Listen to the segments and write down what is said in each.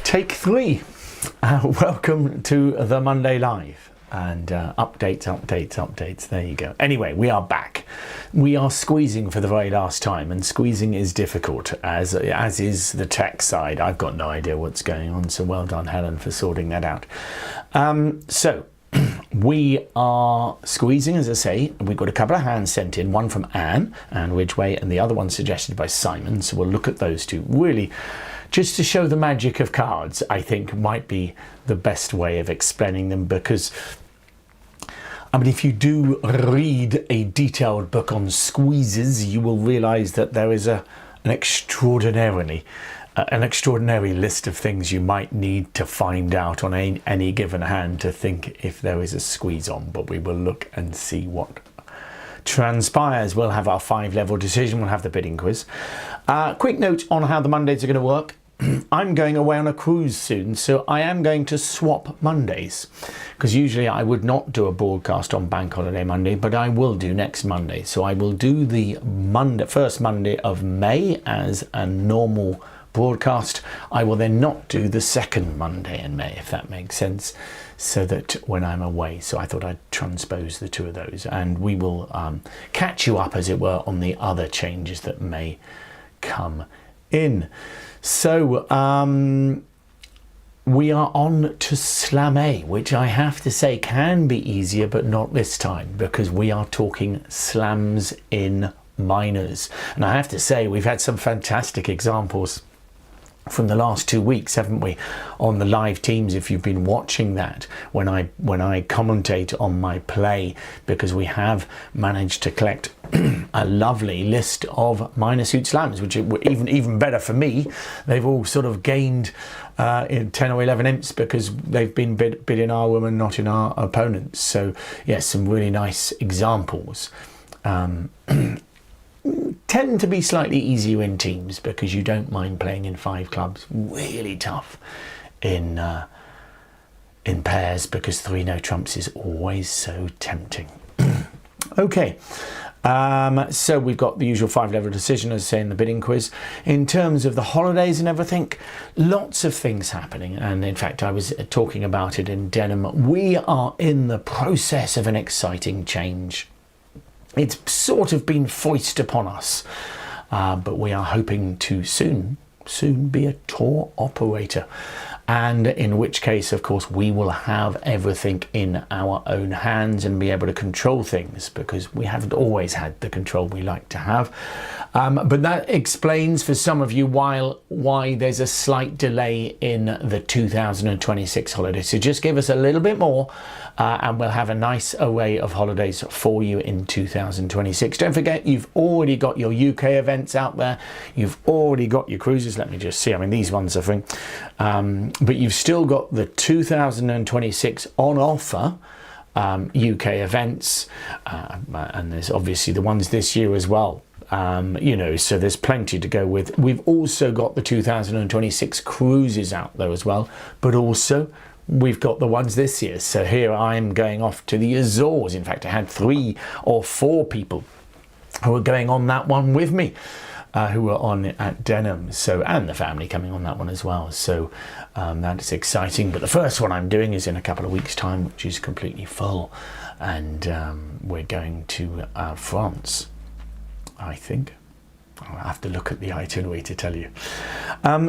Take 3. Welcome to the Monday Live and updates. There you go. Anyway, we are back. We are squeezing for the very last time, and squeezing is difficult, as is the tech side. I've got no idea what's going on, so well done, Helen, for sorting that out. So we are squeezing, as I say. We've got a couple of hands sent in, one from Anne Ridgway, and the other one suggested by Simon. So we'll look at those two. Really, just to show the magic of cards, I think might be the best way of explaining them, because I mean, if you do read a detailed book on squeezes, you will realise that there is an extraordinary list of things you might need to find out on any given hand to think if there is a squeeze on. But we will look and see what transpires. We'll have our 5-level decision. We'll have the bidding quiz. Quick note on how the Mondays are going to work. I'm going away on a cruise soon, so I am going to swap Mondays, because usually I would not do a broadcast on Bank Holiday Monday, but I will do next Monday. So I will do the first Monday of May as a normal broadcast. I will then not do the second Monday in May, if that makes sense, so that when I'm away. So I thought I'd transpose the two of those, and we will catch you up, as it were, on the other changes that may come in. So we are on to Slam A, which I have to say can be easier, but not this time, because we are talking slams in minors. And I have to say, we've had some fantastic examples from the last 2 weeks, haven't we, on the live teams, if you've been watching that, when I commentate on my play, because we have managed to collect a lovely list of minor suit slams, which are even better for me. They've all sort of gained in 10 or 11 imps because they've been bid in our woman, not in our opponents. So yes, some really nice examples. Tend to be slightly easier in teams because you don't mind playing in 5 clubs. Really tough in pairs, because 3 no trumps is always so tempting. Okay, so we've got the usual 5-level decision, as I say, in the bidding quiz. In terms of the holidays and everything, lots of things happening, and in fact I was talking about it in Denham. We are in the process of an exciting change. It's sort of been foisted upon us, but we are hoping to soon be a tour operator, and in which case, of course, we will have everything in our own hands and be able to control things, because we haven't always had the control we like to have. But that explains for some of you why there's a slight delay in the 2026 holiday. So just give us a little bit more, and we'll have a nice array of holidays for you in 2026. Don't forget, you've already got your UK events out there. You've already got your cruises. Let me just see. I mean, these ones are free. But you've still got the 2026 on offer UK events, and there's obviously the ones this year as well. You know, so there's plenty to go with. We've also got the 2026 cruises out there as well, but also we've got the ones this year. So here I'm going off to the Azores. In fact, I had 3 or 4 people who were going on that one with me, who were on at Denham, so, and the family coming on that one as well. So that is exciting. But the first one I'm doing is in a couple of weeks' time, which is completely full, and we're going to France, I think. I'll have to look at the itinerary to tell you.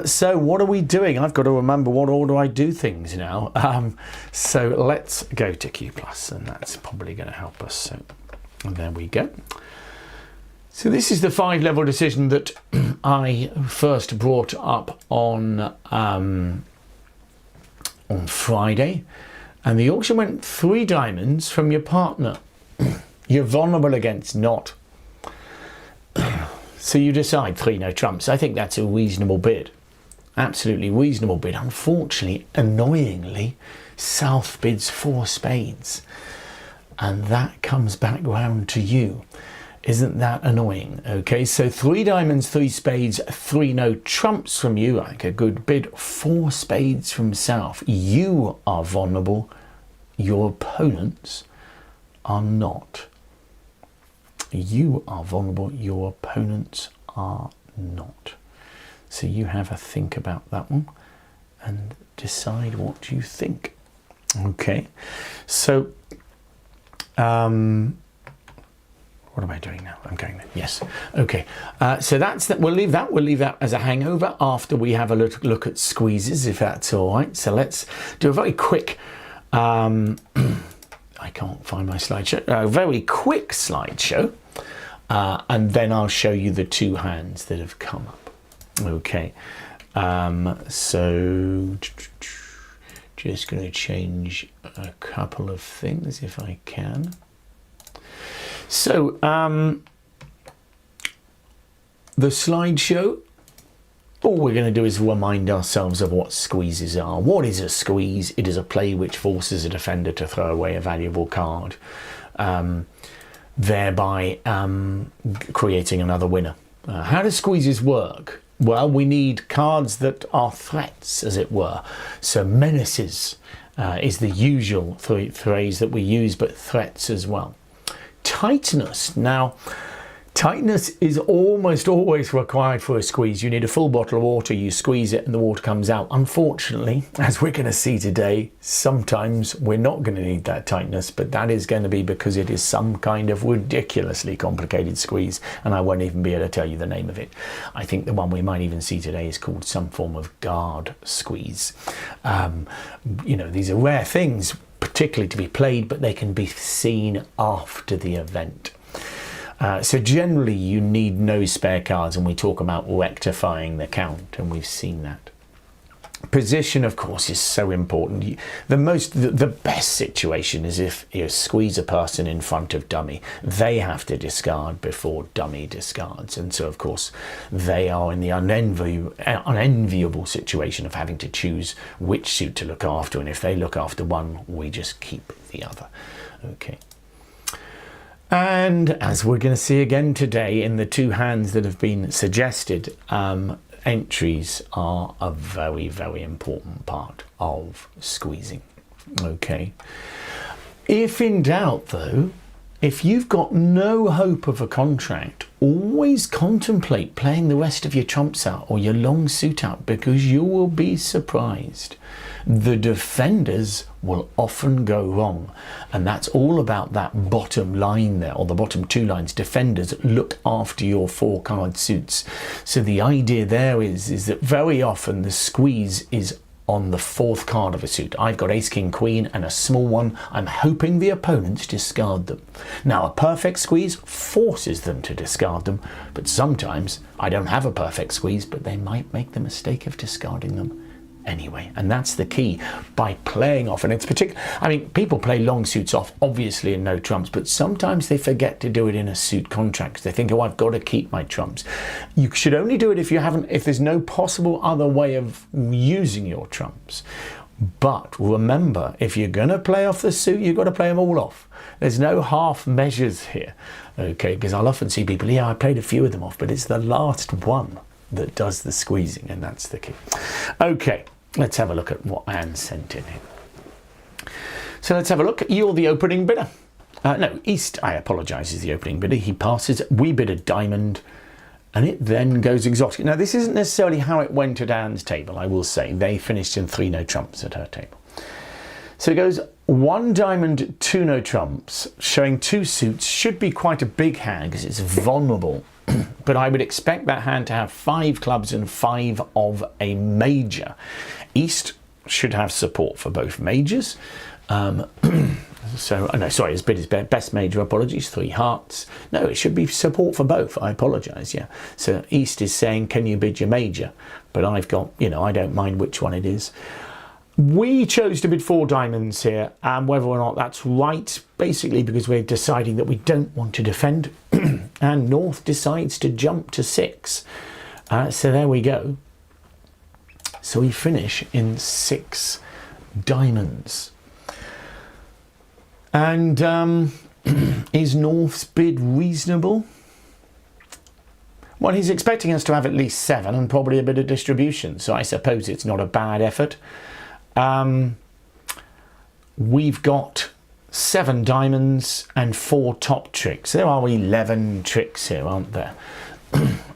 So what are we doing? I've got to remember what order I do things now. So let's go to Q+, and that's probably going to help us. So there we go. So this is the 5-level decision that I first brought up on Friday, and the auction went 3 diamonds from your partner. You're vulnerable against not. So you decide 3 no trumps. I think that's a reasonable bid. Absolutely reasonable bid. Unfortunately, annoyingly, South bids 4 spades. And that comes back round to you. Isn't that annoying? Okay, so 3 diamonds, 3 spades, 3 no trumps from you. Like a good bid. 4 spades from South. You are vulnerable. Your opponents are not. You are vulnerable, your opponents are not. So you have a think about that one, and decide what you think. Okay, so what am I doing now? I'm going there. Yes. Okay. So that's that. We'll leave that as a hangover after we have a look at squeezes, if that's all right. So let's do a very quick. I can't find my slideshow. A very quick slideshow, and then I'll show you the two hands that have come up. Okay. So just going to change a couple of things if I can. So the slideshow, all we're going to do is remind ourselves of what squeezes are. What is a squeeze? It is a play which forces a defender to throw away a valuable card, thereby creating another winner. How do squeezes work? Well, we need cards that are threats, as it were. So menaces is the usual phrase that we use, but threats as well. Tightness. Now, tightness is almost always required for a squeeze. You need a full bottle of water, you squeeze it and the water comes out. Unfortunately, as we're going to see today, sometimes we're not going to need that tightness, but that is going to be because it is some kind of ridiculously complicated squeeze, and I won't even be able to tell you the name of it. I think the one we might even see today is called some form of guard squeeze. You know, these are rare things, particularly to be played, but they can be seen after the event. So generally you need no spare cards, and we talk about rectifying the count, and we've seen that. Position, of course, is so important. The best situation is if you squeeze a person in front of dummy. They have to discard before dummy discards, and so of course they are in the unenviable situation of having to choose which suit to look after, and if they look after one, we just keep the other. Okay. And as we're going to see again today in the two hands that have been suggested, entries are a very, very important part of squeezing. Okay. If in doubt, though, if you've got no hope of a contract, always contemplate playing the rest of your trumps out or your long suit out, because you will be surprised. The defenders will often go wrong, and that's all about that bottom line there, or the bottom two lines. Defenders look after your 4-card suits. So the idea there is that very often the squeeze is on the 4th card of a suit. I've got ace, king, queen and a small one. I'm hoping the opponents discard them. Now, a perfect squeeze forces them to discard them, but sometimes I don't have a perfect squeeze, but they might make the mistake of discarding them anyway. And that's the key. By playing off, and it's particular, I mean, people play long suits off obviously in no trumps, but sometimes they forget to do it in a suit contract. They think, oh, I've got to keep my trumps. You should only do it if there's no possible other way of using your trumps. But remember, if you're going to play off the suit, you've got to play them all off. There's no half measures here. Okay, because I'll often see people, yeah, I played a few of them off, but it's the last one that does the squeezing, and that's the key. Okay, let's have a look at what Anne sent in here. So let's have a look. You're the opening bidder. No, East, I apologise, is the opening bidder. He passes. We bid a diamond, and it then goes exotic. Now, this isn't necessarily how it went at Anne's table, I will say. They finished in 3 no trumps at her table. So it goes 1 diamond, 2 no trumps, showing 2 suits. Should be quite a big hand because it's vulnerable. But I would expect that hand to have 5 clubs and 5 of a major. East should have support for both majors. No, sorry, his bid is best major, apologies, 3 hearts. No, it should be support for both, I apologise, yeah. So East is saying, can you bid your major? But I've got, I don't mind which one it is. We chose to bid 4 diamonds here, and whether or not that's right, basically because we're deciding that we don't want to defend, and North decides to jump to 6. So there we go. So we finish in 6 diamonds. And is North's bid reasonable? Well, he's expecting us to have at least 7 and probably a bit of distribution, so I suppose it's not a bad effort. We've got 7 diamonds and 4 top tricks. There are 11 tricks here, aren't there?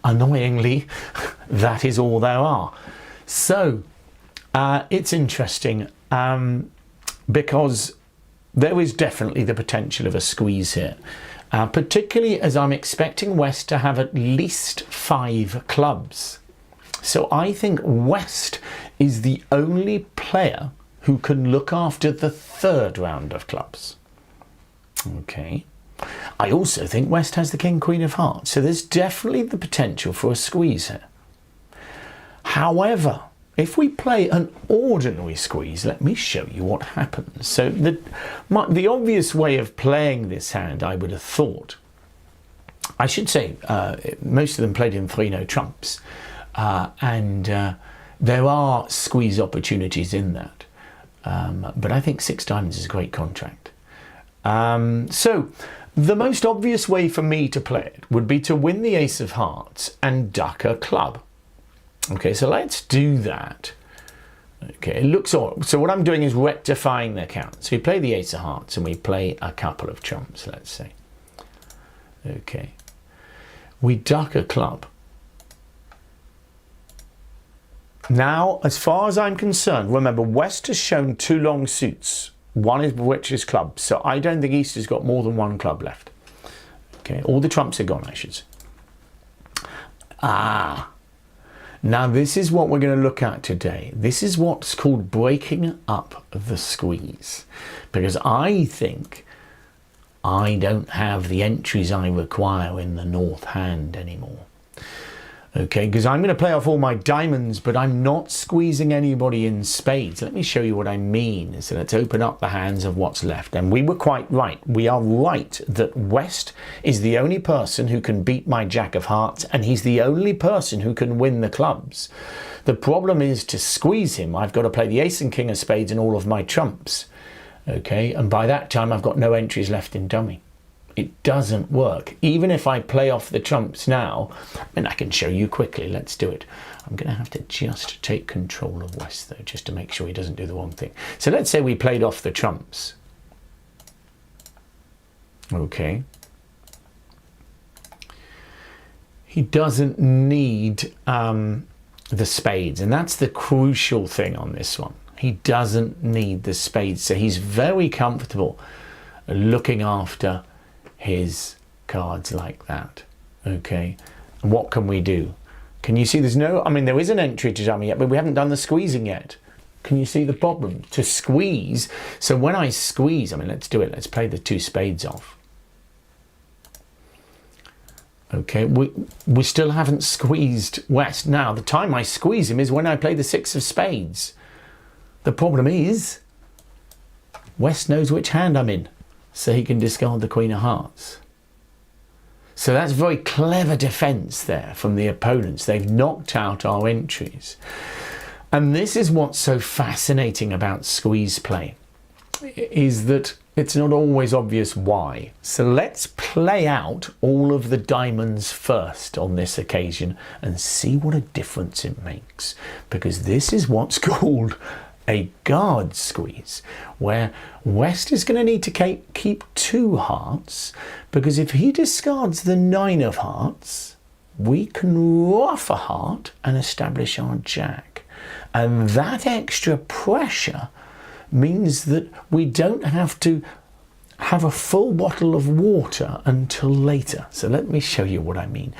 Annoyingly, that is all there are. So It's interesting because there is definitely the potential of a squeeze here, particularly as I'm expecting West to have at least 5 clubs. So I think West is the only player who can look after the 3rd round of clubs. Okay. I also think West has the King, Queen of Hearts, so there's definitely the potential for a squeeze here. However, if we play an ordinary squeeze, let me show you what happens. So the obvious way of playing this hand, I would have thought, I should say, most of them played in 3-no trumps, and there are squeeze opportunities in that, but I think 6 diamonds is a great contract. So the most obvious way for me to play it would be to win the Ace of Hearts and duck a club. Okay, so let's do that. Okay, it looks odd. So what I'm doing is rectifying the count. So we play the Ace of Hearts and we play a couple of trumps, let's say. Okay, we duck a club. Now, as far as I'm concerned, remember, West has shown 2 long suits, one of which is clubs, so I don't think East has got more than 1 club left. Okay, all the trumps are gone, I should say. Now this is what we're going to look at today. This is what's called breaking up the squeeze, because I think I don't have the entries I require in the North hand anymore. Okay, because I'm going to play off all my diamonds, but I'm not squeezing anybody in spades. Let me show you what I mean. So let's open up the hands of what's left. And we were quite right. We are right that West is the only person who can beat my Jack of Hearts, and he's the only person who can win the clubs. The problem is, to squeeze him, I've got to play the Ace and King of Spades and all of my trumps. Okay, and by that time I've got no entries left in dummy. It doesn't work. Even if I play off the trumps now, and I can show you quickly, let's do it. I'm going to have to just take control of West though, just to make sure he doesn't do the wrong thing. So let's say we played off the trumps. Okay. He doesn't need the spades, and that's the crucial thing on this one. He doesn't need the spades, so he's very comfortable looking after his cards like that. Okay, and what can we do? Can you see there's no, I mean, there is an entry to dummy yet, but we haven't done the squeezing yet. Can you see the problem? To squeeze, so when I squeeze, I mean, let's do it. Let's play the 2 spades off. Okay, we still haven't squeezed West. Now, the time I squeeze him is when I play the 6 of spades. The problem is, West knows which hand I'm in, so he can discard the Queen of Hearts. So that's very clever defense there from the opponents. They've knocked out our entries. And this is what's so fascinating about squeeze play, is that it's not always obvious why. So let's play out all of the diamonds first on this occasion and see what a difference it makes. Because this is what's called a guard squeeze, where West is going to need to keep 2 hearts, because if he discards the 9 of hearts, we can ruff a heart and establish our Jack. And that extra pressure means that we don't have to have a full bottle of water until later. So let me show you what I mean.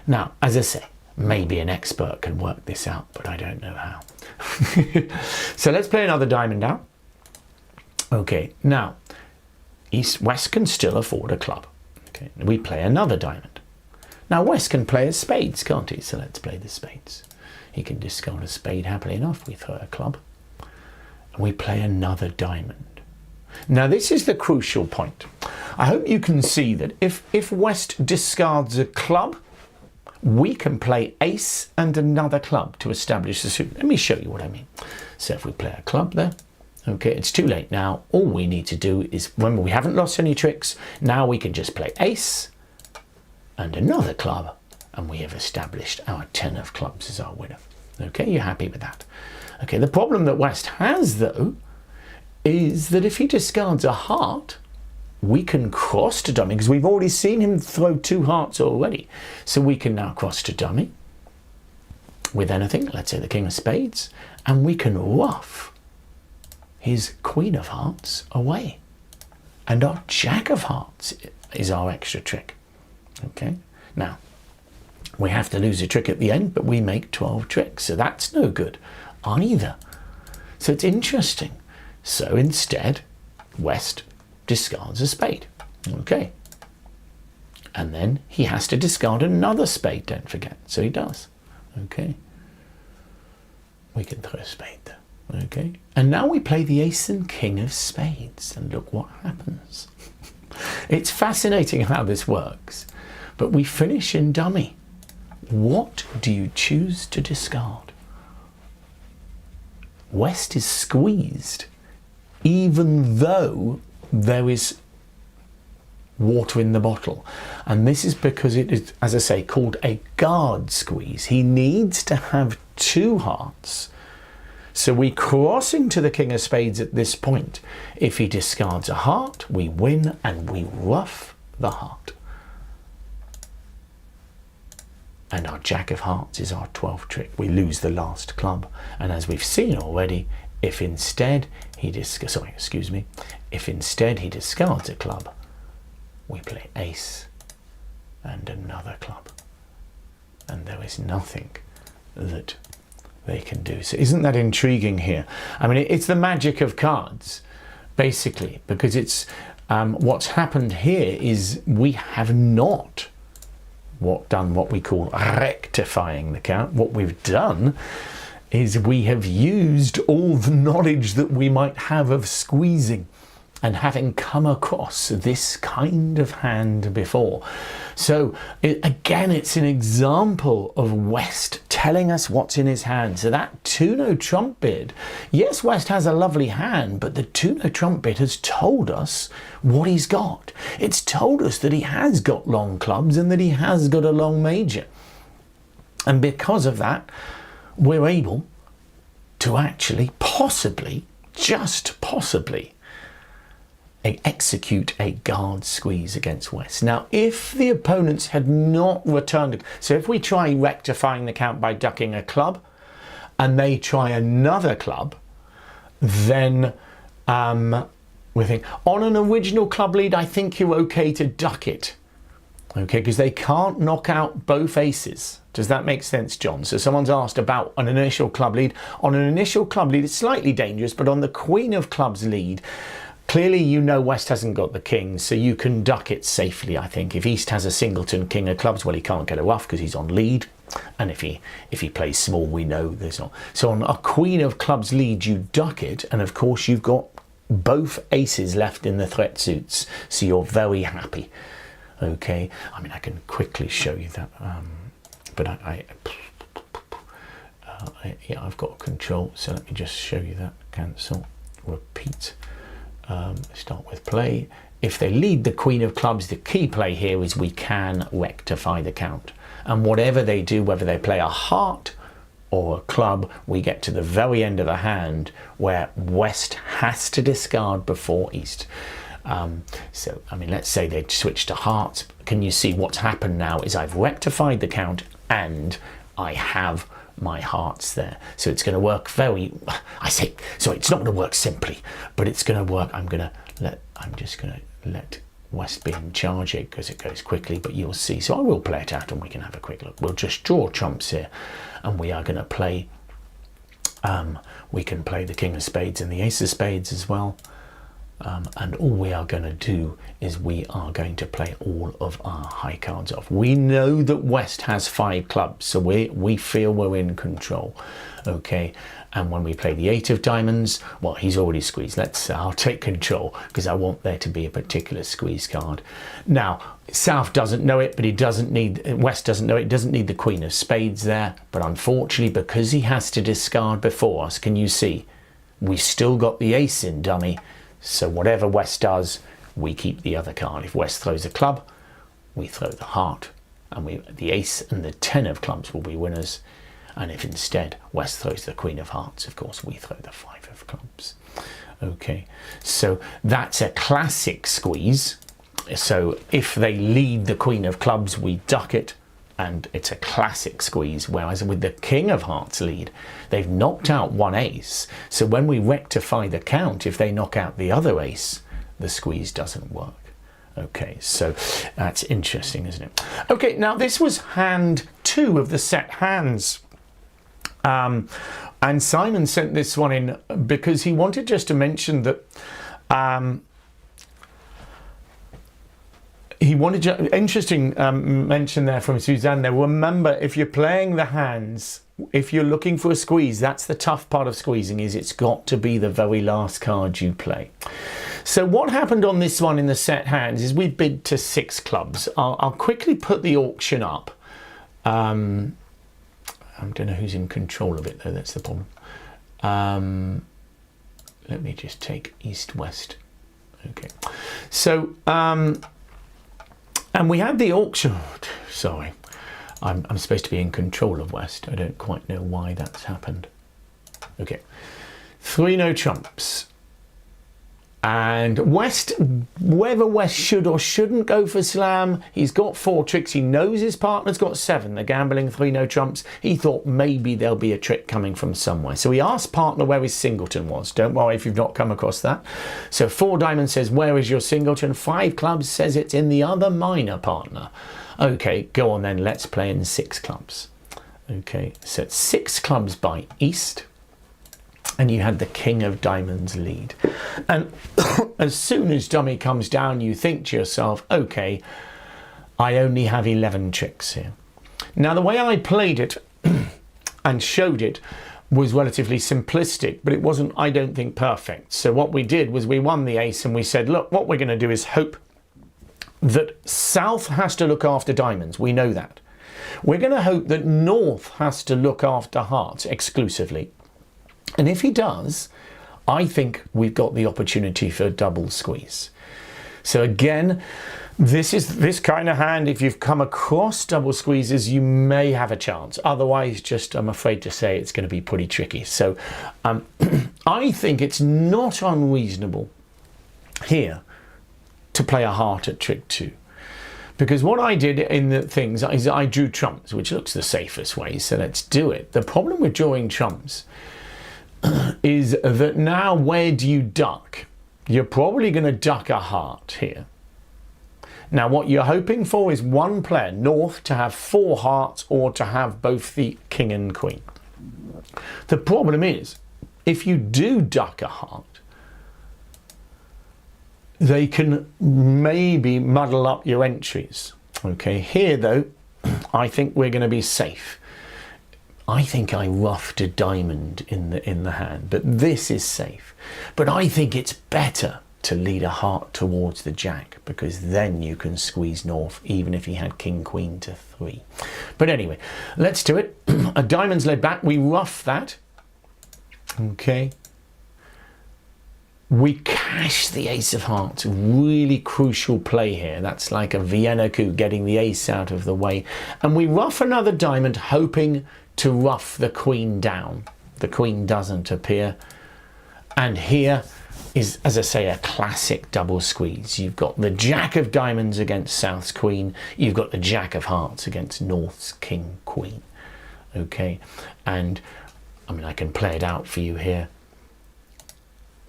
Now, as I say, maybe an expert can work this out, but I don't know how. So let's play another diamond out. Okay, now West can still afford a club. Okay, we play another diamond. Now West can play a spades, can't he? So let's play the spades. He can discard a spade happily enough. We throw a club and we play another diamond. Now this is the crucial point. I hope you can see that if West discards a club, we can play ace and another club to establish the suit. Let me show you what I mean. So if we play a club there, okay, it's too late now. All we need to do is, remember, we haven't lost any tricks. Now we can just play ace and another club, and we have established our 10 of clubs as our winner. Okay, you're happy with that? Okay, the problem that West has, though, is that if he discards a heart, we can cross to dummy, because we've already seen him throw 2 hearts already. So we can now cross to dummy. with anything, let's say the king of spades, and we can ruff his queen of hearts away. And our jack of hearts is our extra trick. Okay, now we have to lose a trick at the end, but we make 12 tricks, so that's no good either. So it's interesting. So instead, West discards a spade. Okay, and then he has to discard another spade, don't forget. So he does. Okay, we can throw a spade there. Okay, and now we play the ace and king of spades, and look what happens. It's fascinating how this works, but we finish in dummy. What do you choose to discard? West is squeezed, even though there is water in the bottle, and this is because it is, as I say, called a guard squeeze. He needs to have 2 hearts. So we cross into the king of spades at this point. If he discards a heart, we win and we ruff the heart. And our jack of hearts is our 12th trick. We lose the last club. And as we've seen already, if instead he discards a club, we play ace and another club. And there is nothing that they can do. So isn't that intriguing here? I mean, it's the magic of cards, basically, because it's what's happened here is we have not done what we call rectifying the count. What we've done is we have used all the knowledge that we might have of squeezing and having come across this kind of hand before. So again, it's an example of West telling us what's in his hand. So that 2-no trump bid, yes, West has a lovely hand, but the 2-no trump bid has told us what he's got. It's told us that he has got long clubs and that he has got a long major. And because of that, we're able to actually possibly, just possibly, execute a guard squeeze against West. Now, if the opponents had not returned, so if we try rectifying the count by ducking a club and they try another club, then we think on an original club lead, I think you're okay to duck it. Okay, because they can't knock out both aces. Does that make sense, John? So someone's asked about an initial club lead. On an initial club lead, it's slightly dangerous, but on the queen of clubs lead, clearly, you know West hasn't got the king, so you can duck it safely, I think. If East has a singleton king of clubs, well, he can't get a ruff because he's on lead. And if he plays small, we know there's not. So on a queen of clubs lead, you duck it. And of course, you've got both aces left in the threat suits. So you're very happy. Okay. I mean, I can quickly show you that. But yeah, I've got control. So let me just show you that. Cancel. Repeat. Start with play. If they lead the queen of clubs, the key play here is we can rectify the count. And whatever they do, whether they play a heart or a club, we get to the very end of the hand where West has to discard before East. So, I mean, let's say they switch to hearts. Can you see what's happened now is I've rectified the count and I have my hearts there. So it's going to work it's not going to work simply, but it's going to work. I'm just going to let West be in charge here because it goes quickly, but you'll see. So I will play it out and we can have a quick look. We'll just draw trumps here and we are going to play, we can play the king of spades and the ace of spades as well. And all we are going to do is we are going to play all of our high cards off. We know that West has 5 clubs, so we feel we're in control. Okay, and when we play the 8 of diamonds, well, he's already squeezed. I'll take control because I want there to be a particular squeeze card. Now, South doesn't know it, but West doesn't know it. He doesn't need the queen of spades there, but unfortunately, because he has to discard before us, can you see? We've still got the ace in dummy. So whatever West does, we keep the other card. If West throws a club, we throw the heart. And the ace and the 10 of clubs will be winners. And if instead West throws the queen of hearts, of course, we throw the 5 of clubs. Okay, so that's a classic squeeze. So if they lead the queen of clubs, we duck it. and it's a classic squeeze, whereas with the king of hearts lead, they've knocked out one ace. So when we rectify the count, if they knock out the other ace, the squeeze doesn't work. Okay, so that's interesting, isn't it? Okay, now this was hand 2 of the set hands. And Simon sent this one in because he wanted just to mention that he wanted to, interesting mention there from Suzanne there. Remember, if you're playing the hands, if you're looking for a squeeze, that's the tough part of squeezing, is it's got to be the very last card you play. So what happened on this one in the set hands is we bid to 6 clubs. I'll quickly put the auction up. I don't know who's in control of it though, that's the problem. Let me just take east-west. Okay, so and we had the auction, sorry, I'm supposed to be in control of West. I don't quite know why that's happened. Okay, 3 no trumps. And West, whether West should or shouldn't go for slam, he's got 4 tricks. He knows his partner's got 7. They're gambling 3 no trumps. He thought maybe there'll be a trick coming from somewhere. So he asked partner where his singleton was. Don't worry if you've not come across that. So 4 diamonds says, where is your singleton? 5 clubs says it's in the other minor, partner. Okay, go on then, let's play in 6 clubs. Okay, so it's 6 clubs by east. And you had the king of diamonds lead. And as soon as dummy comes down, you think to yourself, okay, I only have 11 tricks here. Now, the way I played it and showed it was relatively simplistic, but it wasn't, I don't think, perfect. So what we did was we won the ace and we said, look, what we're going to do is hope that South has to look after diamonds. We know that. We're going to hope that North has to look after hearts exclusively. And if he does, I think we've got the opportunity for a double squeeze. So again, this is this kind of hand, if you've come across double squeezes, you may have a chance. Otherwise, just, I'm afraid to say, it's going to be pretty tricky. So I think it's not unreasonable here to play a heart at trick 2. Because what I did in the things is I drew trumps, which looks the safest way, so let's do it. The problem with drawing trumps is that now where do you duck? You're probably going to duck a heart here. Now what you're hoping for is one player, North, to have 4 hearts or to have both the king and queen. The problem is, if you do duck a heart, they can maybe muddle up your entries. Okay, here though, I think we're going to be safe. I think I roughed a diamond in the hand, but this is safe. But I think it's better to lead a heart towards the jack, because then you can squeeze North, even if he had king queen to 3. But anyway, let's do it. A diamond's led back. We rough that. Okay. We cash the ace of hearts. Really crucial play here. That's like a Vienna coup, getting the ace out of the way. And we rough another diamond, hoping to rough the queen down. The queen doesn't appear. And here is, as I say, a classic double squeeze. You've got the jack of diamonds against South's queen. You've got the jack of hearts against North's king queen. Okay, and I mean, I can play it out for you here,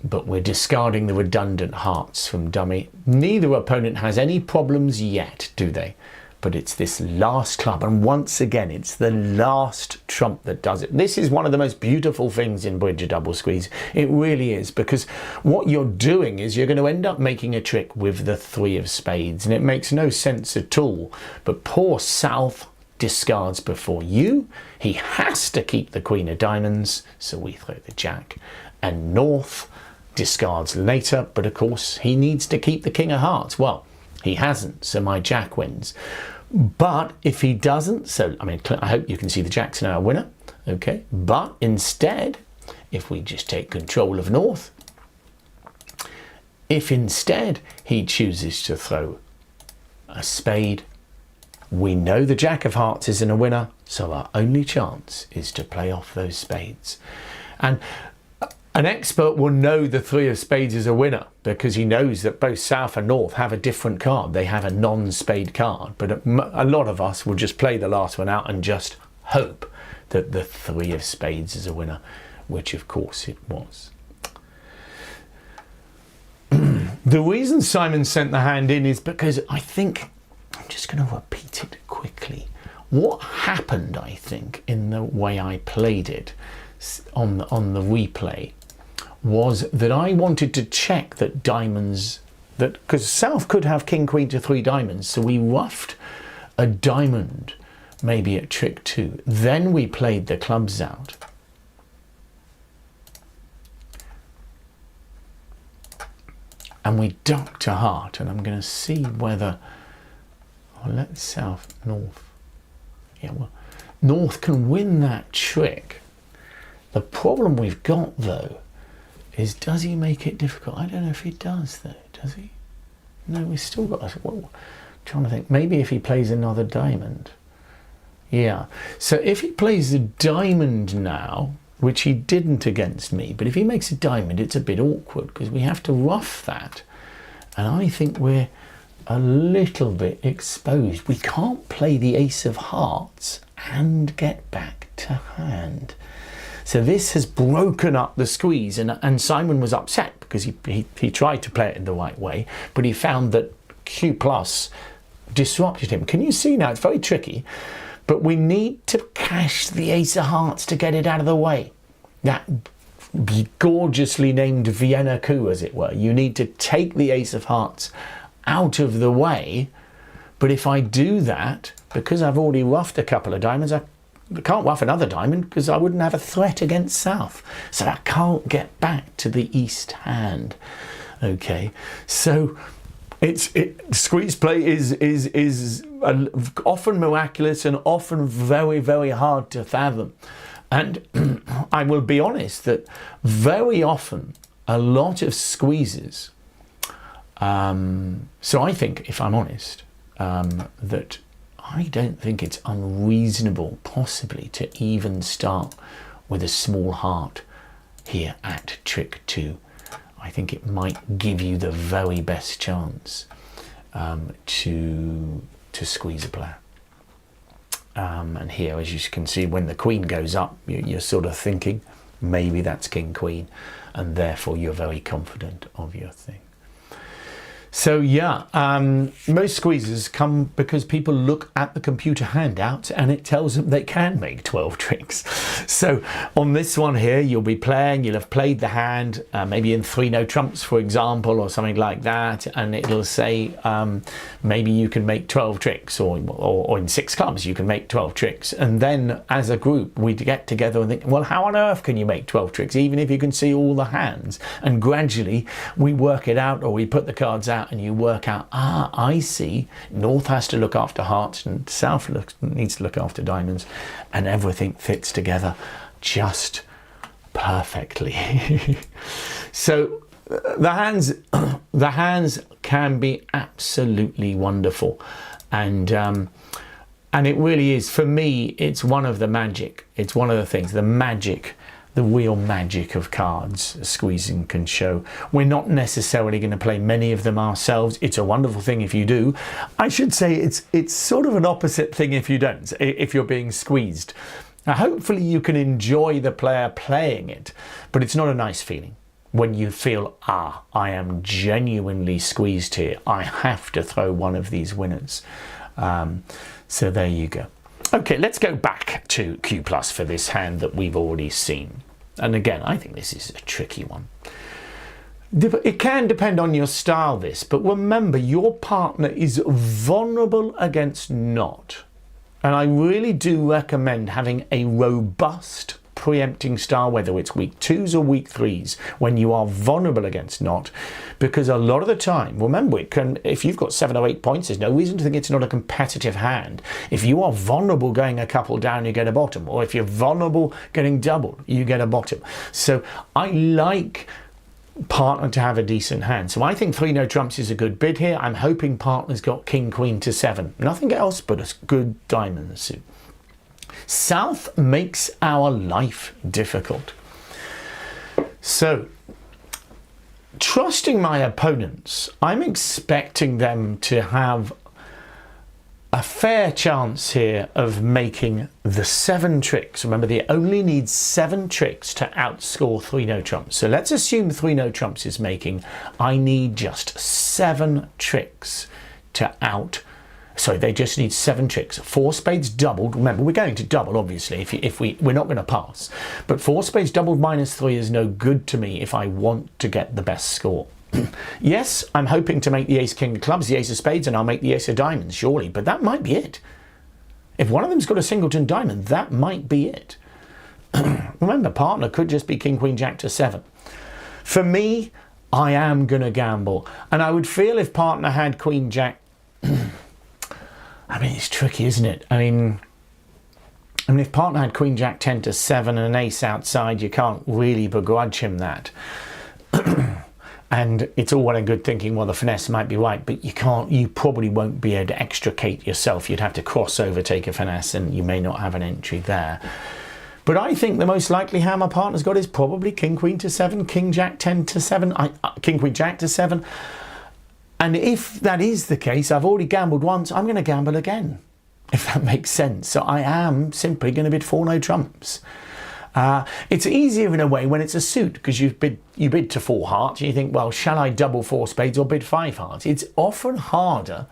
but we're discarding the redundant hearts from dummy. Neither opponent has any problems yet, do they? But it's this last club, and once again, it's the last trump that does it. This is one of the most beautiful things in bridge, a double squeeze. It really is, because what you're doing is you're going to end up making a trick with the 3 of spades, and it makes no sense at all. But poor South discards before you. He has to keep the queen of diamonds, so we throw the jack. And North discards later, but of course he needs to keep the king of hearts. Well, he hasn't, so my jack wins. But if he doesn't, so I mean, I hope you can see the jack's now a winner. Okay, but instead, if we just take control of North, if instead he chooses to throw a spade, we know the jack of hearts isn't a winner, so our only chance is to play off those spades. And An expert will know the three of spades is a winner because he knows that both South and North have a different card. They have a non-spade card, but a lot of us will just play the last one out and just hope that the three of spades is a winner, which of course it was. The reason Simon sent the hand in is because I think, I'm just going to repeat it quickly. What happened, I think, in the way I played it on the replay was that I wanted to check that diamonds, because South could have king, queen to 3 diamonds, so we roughed a diamond maybe at trick 2. Then we played the clubs out. And we ducked a heart, and I'm going to see whether, let's South, North. Yeah, well, North can win that trick. The problem we've got, though, is does he make it difficult? I don't know if he does, though. Does he? No, we've still got... Well, trying to think. Maybe if he plays another diamond. Yeah. So if he plays a diamond now, which he didn't against me, but if he makes a diamond, it's a bit awkward because we have to rough that. And I think we're a little bit exposed. We can't play the ace of hearts and get back to hand. So this has broken up the squeeze, and Simon was upset because he tried to play it in the right way, but he found that Q plus disrupted him. Can you see now? It's very tricky, but we need to cash the ace of hearts to get it out of the way. That gorgeously named Vienna coup, as it were. You need to take the ace of hearts out of the way, but if I do that, because I've already roughed a couple of diamonds, I can't rough another diamond because I wouldn't have a threat against South. So I can't get back to the east hand. Okay, so squeeze play is often miraculous and often very, very hard to fathom. And I will be honest that very often a lot of squeezes, so I think, if I'm honest, that I don't think it's unreasonable possibly to even start with a small heart here at trick 2. I think it might give you the very best chance to squeeze a player. And here, as you can see, when the queen goes up, you're sort of thinking maybe that's king queen, and therefore you're very confident of your thing. So yeah, most squeezes come because people look at the computer handout and it tells them they can make 12 tricks. So on this one here, you'll be playing, you'll have played the hand, maybe in 3 no trumps, for example, or something like that, and it'll say maybe you can make 12 tricks, or in 6 clubs you can make 12 tricks. And then as a group, we get together and think, well, how on earth can you make 12 tricks, even if you can see all the hands? And gradually we work it out, or we put the cards out, and you work out, I see, North has to look after hearts and South needs to look after diamonds, and everything fits together just perfectly. So the hands can be absolutely wonderful, and it really is, for me, it's one of the magic, it's one of the things, the magic, the real magic of cards squeezing can show. We're not necessarily going to play many of them ourselves. It's a wonderful thing if you do. I should say it's sort of an opposite thing if you don't, if you're being squeezed. Now, hopefully you can enjoy the player playing it, but it's not a nice feeling when you feel, I am genuinely squeezed here. I have to throw one of these winners. So there you go. Okay, let's go back to Q plus for this hand that we've already seen. And again, I think this is a tricky one. It can depend on your style, this, but remember, your partner is vulnerable against not. And I really do recommend having a robust preempting style, whether it's week 2s or week 3s, when you are vulnerable against not, because a lot of the time, remember, it can, if you've got 7 or 8 points, there's no reason to think it's not a competitive hand. If you are vulnerable going a couple down, you get a bottom, or if you're vulnerable getting doubled, you get a bottom. So I like partner to have a decent hand. So I think 3 no trumps is a good bid here. I'm hoping partner's got king queen to 7, nothing else but a good diamond suit. South makes our life difficult. So, trusting my opponents, I'm expecting them to have a fair chance here of making the 7 tricks. Remember, they only need 7 tricks to outscore 3 no trumps. So let's assume 3 no trumps is making. I need just 7 tricks to sorry, they just need 7 tricks. 4 spades doubled. Remember, we're going to double, obviously, if we're not going to pass. But 4 spades doubled -3 is no good to me if I want to get the best score. Yes, I'm hoping to make the ace king of clubs, the ace of spades, and I'll make the ace of diamonds, surely. But that might be it. If one of them's got a singleton diamond, that might be it. Remember, partner could just be king, queen, jack to 7. For me, I am going to gamble. And I would feel if partner had queen, jack... I mean, it's tricky, isn't it? I mean, if partner had queen, jack, 10 to 7 and an ace outside, you can't really begrudge him that. And it's all well and good thinking, well, the finesse might be right, but you probably won't be able to extricate yourself. You'd have to cross over, take a finesse, and you may not have an entry there. But I think the most likely hand my partner's got is probably king, queen to 7, king, jack, 10 to 7, king, queen, jack to 7. And if that is the case, I've already gambled once, I'm going to gamble again, if that makes sense. So I am simply going to bid 4 no trumps. It's easier in a way when it's a suit, because you bid to 4 hearts and you think, well, shall I double 4 spades or bid 5 hearts? It's often harder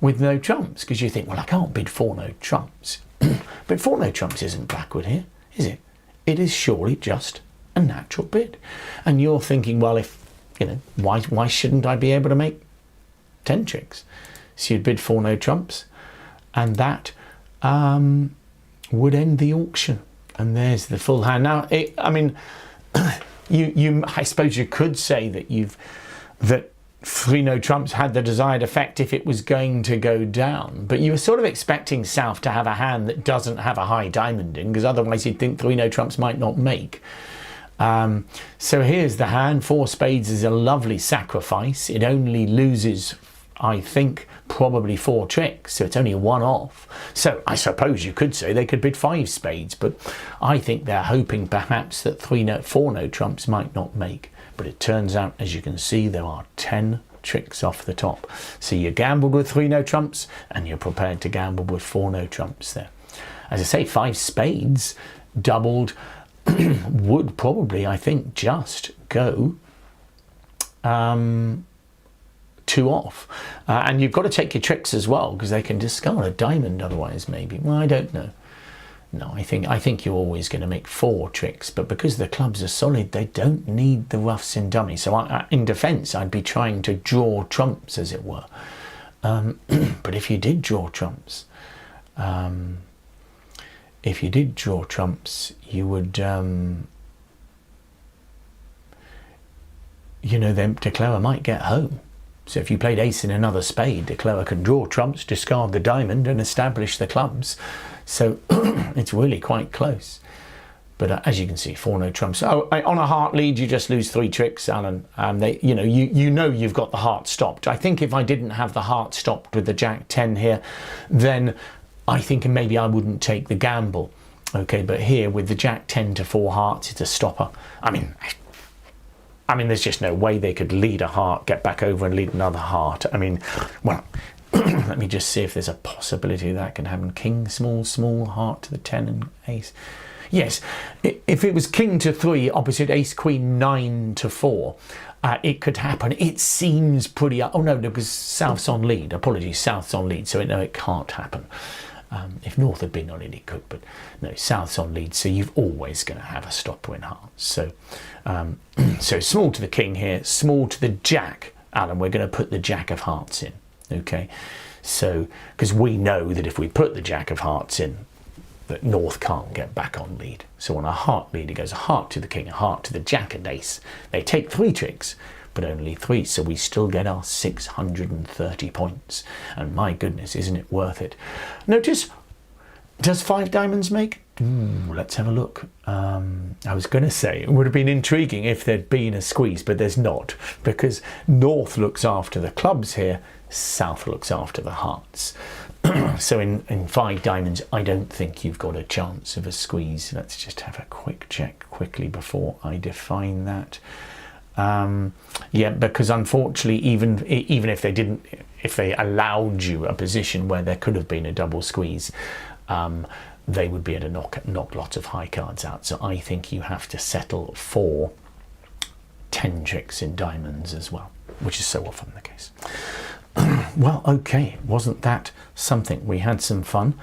with no trumps, because you think, well, I can't bid 4 no trumps. But 4 no trumps isn't backward here, is it? It is surely just a natural bid. And you're thinking, well, if, why shouldn't I be able to make 10 tricks? So you'd bid 4 no trumps, and that would end the auction. And there's the full hand. Now, I mean, I suppose you could say that 3 no trumps had the desired effect if it was going to go down. But you were sort of expecting South to have a hand that doesn't have a high diamond in, because otherwise you'd think 3 no trumps might not make. So here's the hand. 4 spades is a lovely sacrifice. It only loses, I think, probably 4 tricks, so it's only 1 off. So I suppose you could say they could bid 5 spades, but I think they're hoping perhaps that 4 no trumps might not make. But it turns out, as you can see, there are 10 tricks off the top. So you gambled with 3 no trumps, and you're prepared to gamble with 4 no trumps there. As I say, 5 spades doubled would probably, I think, just go 2 off. And you've got to take your tricks as well, because they can discard a diamond otherwise, maybe. Well, I don't know. No, I think you're always going to make 4 tricks, but because the clubs are solid, they don't need the roughs in dummy. So in defence, I'd be trying to draw trumps, as it were. But if you did draw trumps, you would, then declarer might get home. So if you played ace in another spade, declarer can draw trumps, discard the diamond, and establish the clubs. So it's really quite close. But as you can see, 4 no trumps. Oh, on a heart lead, you just lose 3 tricks, Alan. You've got the heart stopped. I think if I didn't have the heart stopped with the jack 10 here, then I think maybe I wouldn't take the gamble. Okay, but here with the jack 10 to 4 hearts, it's a stopper. I mean, there's just no way they could lead a heart, get back over and lead another heart. I mean, well, let me just see if there's a possibility that can happen. King, small, heart to the 10 and ace. Yes, if it was king to 3, opposite ace, queen, 9 to 4, it could happen. It seems pretty... Oh, no, because South's on lead. Apologies, South's on lead, so no, it can't happen. If North had been on lead, it could, but no, South's on lead, so you're always going to have a stopper in hearts. So, so small to the king here, small to the jack, Alan. We're going to put the jack of hearts in, okay? So, because we know that if we put the jack of hearts in, that North can't get back on lead. So on a heart lead, it goes a heart to the king, a heart to the jack and ace. They take 3 tricks, but only 3, so we still get our 630 points. And my goodness, isn't it worth it? Notice, does 5 diamonds make? Ooh, let's have a look. I was going to say it would have been intriguing if there'd been a squeeze, but there's not, because North looks after the clubs here, South looks after the hearts. So in 5 diamonds, I don't think you've got a chance of a squeeze. Let's just have a quick check quickly before I define that. Yeah, because unfortunately, even if they didn't, if they allowed you a position where there could have been a double squeeze, they would be able to knock lots of high cards out. So I think you have to settle for 10 tricks in diamonds as well, which is so often the case. Well, okay, wasn't that something? We had some fun.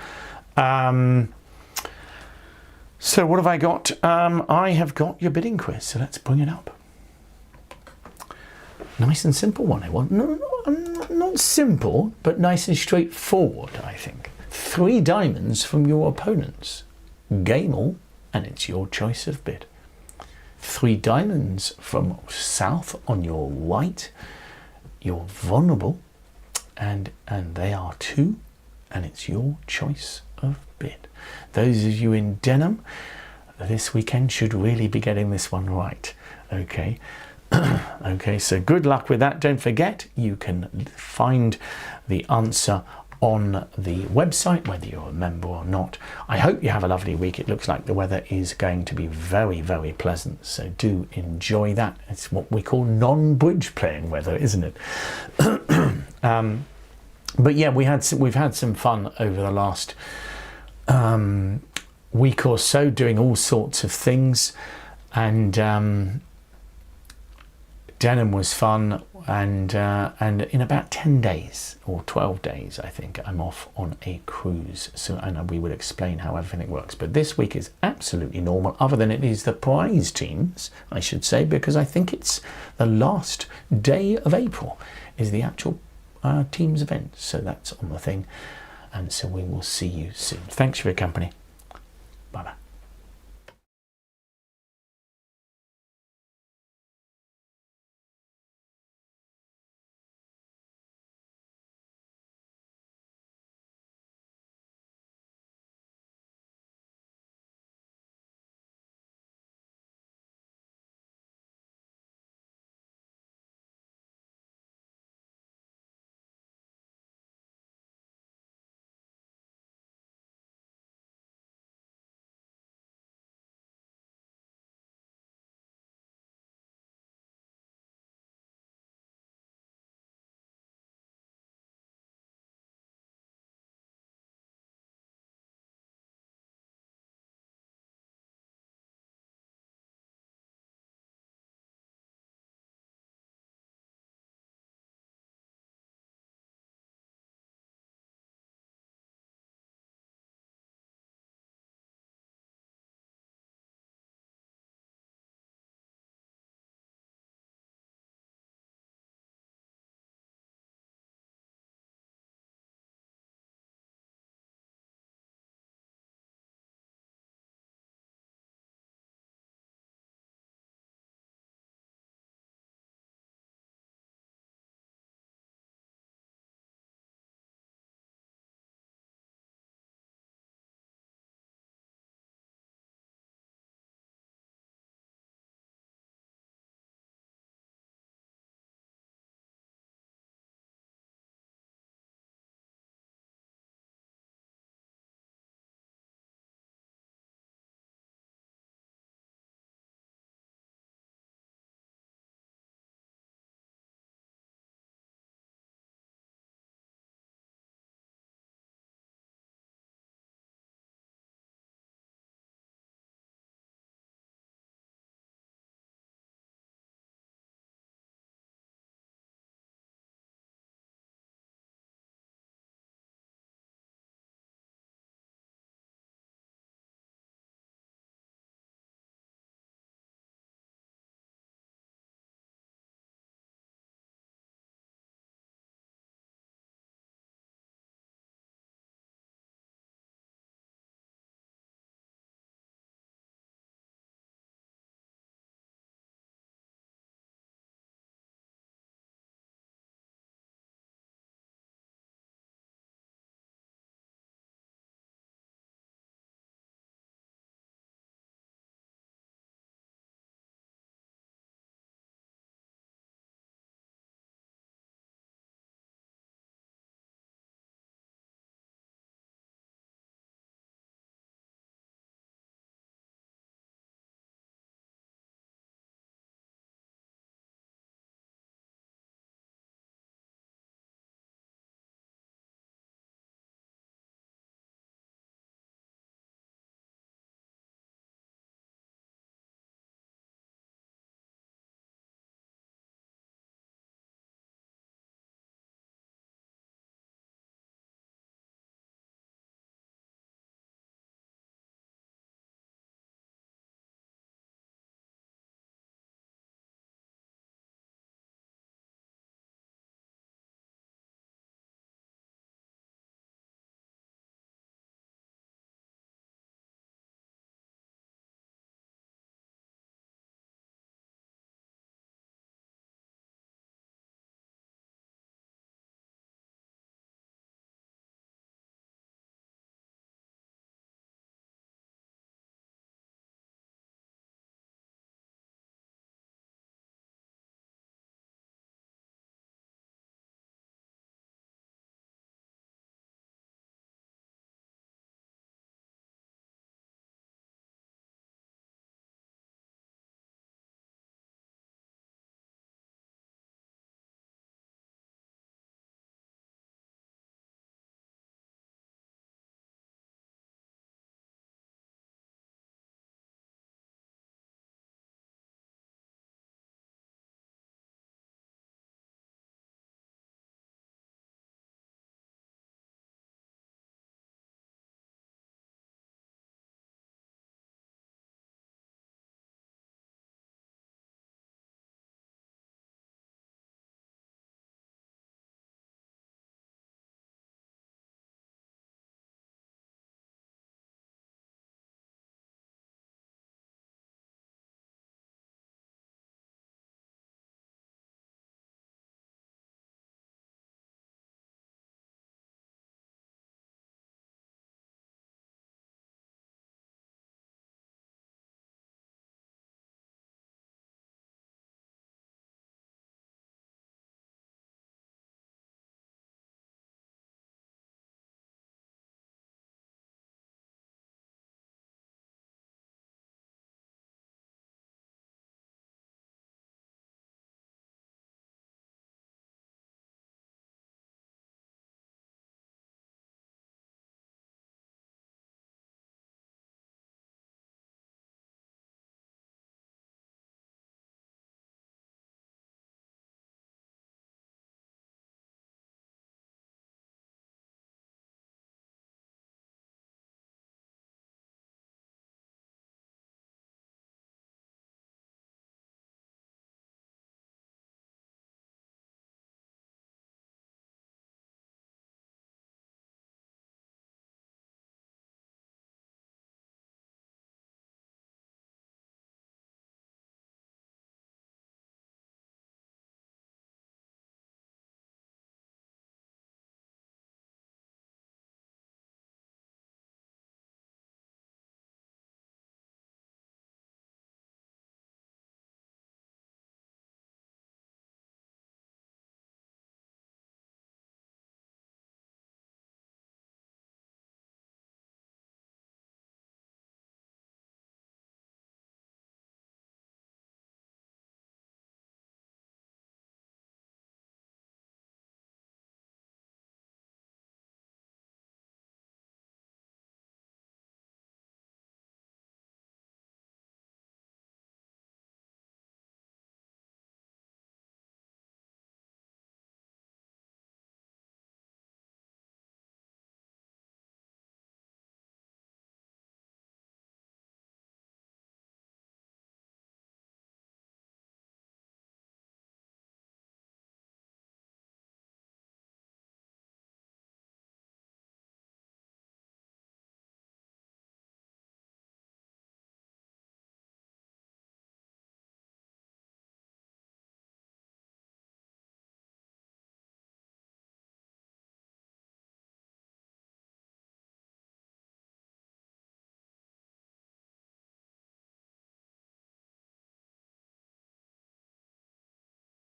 So what have I got? I have got your bidding quiz, so let's bring it up. Nice and simple one. I want not simple, but nice and straightforward, I think. 3 diamonds from your opponents. Game all, and it's your choice of bid. 3 diamonds from south on your right. You're vulnerable, and they are 2, and it's your choice of bid. Those of you in denim this weekend should really be getting this one right. Okay. Okay, so good luck with that. Don't forget, you can find the answer on the website, whether you're a member or not. I hope you have a lovely week. It looks like the weather is going to be very, very pleasant, so do enjoy that. It's what we call non-bridge playing weather, isn't it? But yeah, we've had some fun over the last week or so, doing all sorts of things, and denim was fun, and in about 10 days or 12 days, I think, I'm off on a cruise. So, and we will explain how everything works. But this week is absolutely normal, other than it is the prize teams, I should say, because I think it's the last day of April is the actual teams event. So that's on the thing. And so we will see you soon. Thanks for your company. Bye-bye.